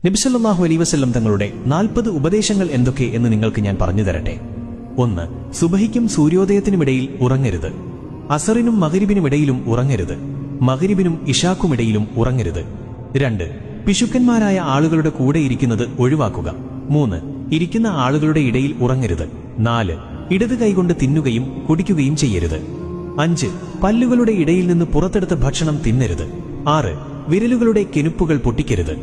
നബി സല്ലല്ലാഹു അലൈഹി വസല്ലം തങ്ങളുടെ 40 ഉപദേശങ്ങൾ എന്തൊക്കെ എന്ന് നിങ്ങൾക്ക് ഞാൻ പറഞ്ഞു തരട്ടെ. 1. സുബഹിക്കും സൂര്യോദയത്തിനുമിടയിൽ ഉറങ്ങരുത്. അസറിനും മഗ്രിബിനുമിടയിലും ഉറങ്ങരുത്. മഗ്രിബിനും ഇശാക്കുമിടയിലും ഉറങ്ങരുത്. 2. പിശുക്കന്മാരായ ആളുകളുടെ കൂടെ ഇരിക്കുന്നത് ഒഴിവാക്കുക. 3. ഇരിക്കുന്ന ആളുകളുടെ ഇടയിൽ ഉറങ്ങരുത്. 4. ഇടത് കൈകൊണ്ട് തിന്നുകയും കുടിക്കുകയും ചെയ്യരുത്. 5. പല്ലുകളുടെ ഇടയിൽ നിന്ന് പുറത്തെടുത്ത ഭക്ഷണം തിന്നരുത്. 6. വിരലുകളുടെ കെനുപ്പുകൾ പൊട്ടിക്കരുത്.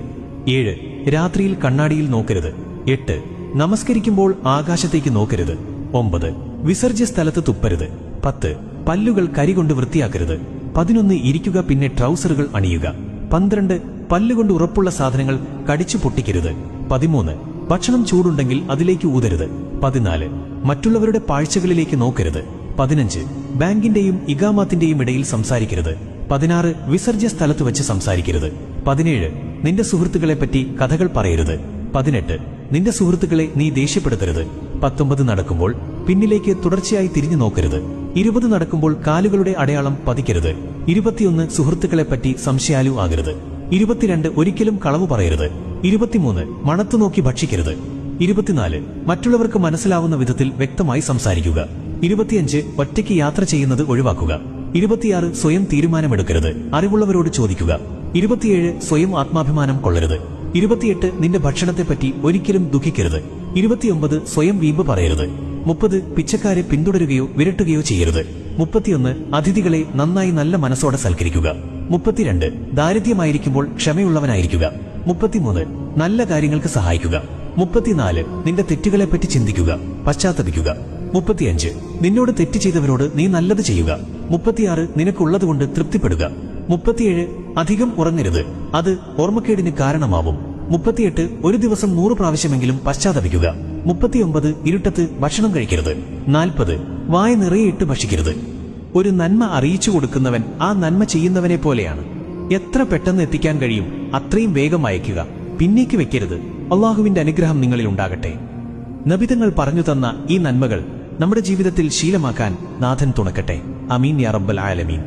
7. രാത്രിയിൽ കണ്ണാടിയിൽ നോക്കരുത്. 8. നമസ്കരിക്കുമ്പോൾ ആകാശത്തേക്ക് നോക്കരുത്. 9. വിസർജ്യ സ്ഥലത്ത് തുപ്പരുത്. 10. പല്ലുകൾ കരികൊണ്ട് വൃത്തിയാക്കരുത്. 11. ഇരിക്കുക, പിന്നെ ട്രൗസറുകൾ അണിയുക. 12. പല്ലുകൊണ്ട് ഉറപ്പുള്ള സാധനങ്ങൾ കടിച്ചു പൊട്ടിക്കരുത്. 13. ഭക്ഷണം ചൂടുണ്ടെങ്കിൽ അതിലേക്ക് ഊതരുത്. 14. മറ്റുള്ളവരുടെ പാഴ്ചകളിലേക്ക് നോക്കരുത്. 15. ബാങ്കിന്റെയും ഇഖാമത്തിന്റെയും ഇടയിൽ സംസാരിക്കരുത്. 16. വിസർജ്യ സ്ഥലത്ത് വെച്ച് സംസാരിക്കരുത്. 17. നിന്റെ സുഹൃത്തുക്കളെപ്പറ്റി കഥകൾ പറയരുത്. 18. നിന്റെ സുഹൃത്തുക്കളെ നീ ദേഷ്യപ്പെടുത്തരുത്. 19. നടക്കുമ്പോൾ പിന്നിലേക്ക് തുടർച്ചയായി തിരിഞ്ഞു നോക്കരുത്. 20. നടക്കുമ്പോൾ കാലുകളുടെ അടയാളം പതിക്കരുത്. 21. സുഹൃത്തുക്കളെപ്പറ്റി സംശയാലു ആകരുത്. 22. ഒരിക്കലും കളവു പറയരുത്. 23. മണത്തു നോക്കി ഭക്ഷിക്കരുത്. 24. മറ്റുള്ളവർക്ക് മനസ്സിലാവുന്ന വിധത്തിൽ വ്യക്തമായി സംസാരിക്കുക. 25. ഒറ്റയ്ക്ക് യാത്ര ചെയ്യുന്നത് ഒഴിവാക്കുക. 26. സ്വയം തീരുമാനമെടുക്കരുത്, അറിവുള്ളവരോട് ചോദിക്കുക. 27. സ്വയം ആത്മാഭിമാനം കൊള്ളരുത്. 28. നിന്റെ ഭക്ഷണത്തെപ്പറ്റി ഒരിക്കലും ദുഃഖിക്കരുത്. 29. സ്വയം വീമ്പ് പറയരുത്. 30. പിച്ചക്കാരെ പിന്തുടരുകയോ വിരട്ടുകയോ ചെയ്യരുത്. 31. അതിഥികളെ നന്നായി നല്ല മനസ്സോടെ സൽക്കരിക്കുക. 32. ദാരിദ്ര്യമായിരിക്കുമ്പോൾ ക്ഷമയുള്ളവനായിരിക്കുക. 33. നല്ല കാര്യങ്ങൾക്ക് സഹായിക്കുക. 34. നിന്റെ തെറ്റുകളെപ്പറ്റി ചിന്തിക്കുക, പശ്ചാത്തപിക്കുക. 35. നിന്നോട് തെറ്റ് ചെയ്തവരോട് നീ നല്ലത് ചെയ്യുക. 36. നിനക്കുള്ളതുകൊണ്ട് തൃപ്തിപ്പെടുക. 37. അധികം ഉറങ്ങരുത്, അത് ഓർമ്മക്കേടിന് കാരണമാവും. 38. ഒരു ദിവസം 100 പ്രാവശ്യമെങ്കിലും പശ്ചാത്തപിക്കുക. 39. ഇരുട്ടത്ത് ഭക്ഷണം കഴിക്കരുത്. 40. വായ നിറയെ ഇട്ട് ഭക്ഷിക്കരുത്. ഒരു നന്മ അറിയിച്ചു കൊടുക്കുന്നവൻ ആ നന്മ ചെയ്യുന്നവനെ പോലെയാണ്. എത്ര പെട്ടെന്ന് എത്തിക്കാൻ കഴിയും അത്രയും വേഗം അയക്കുക, പിന്നേക്ക് വെക്കരുത്. അള്ളാഹുവിന്റെ അനുഗ്രഹം നിങ്ങളിൽ ഉണ്ടാകട്ടെ. നബിതങ്ങൾ പറഞ്ഞു തന്ന ഈ നന്മകൾ നമ്മുടെ ജീവിതത്തിൽ ശീലമാക്കാൻ നാഥൻ തുണക്കട്ടെ. അമീൻ യാ റബ്ബൽ ആലമീൻ.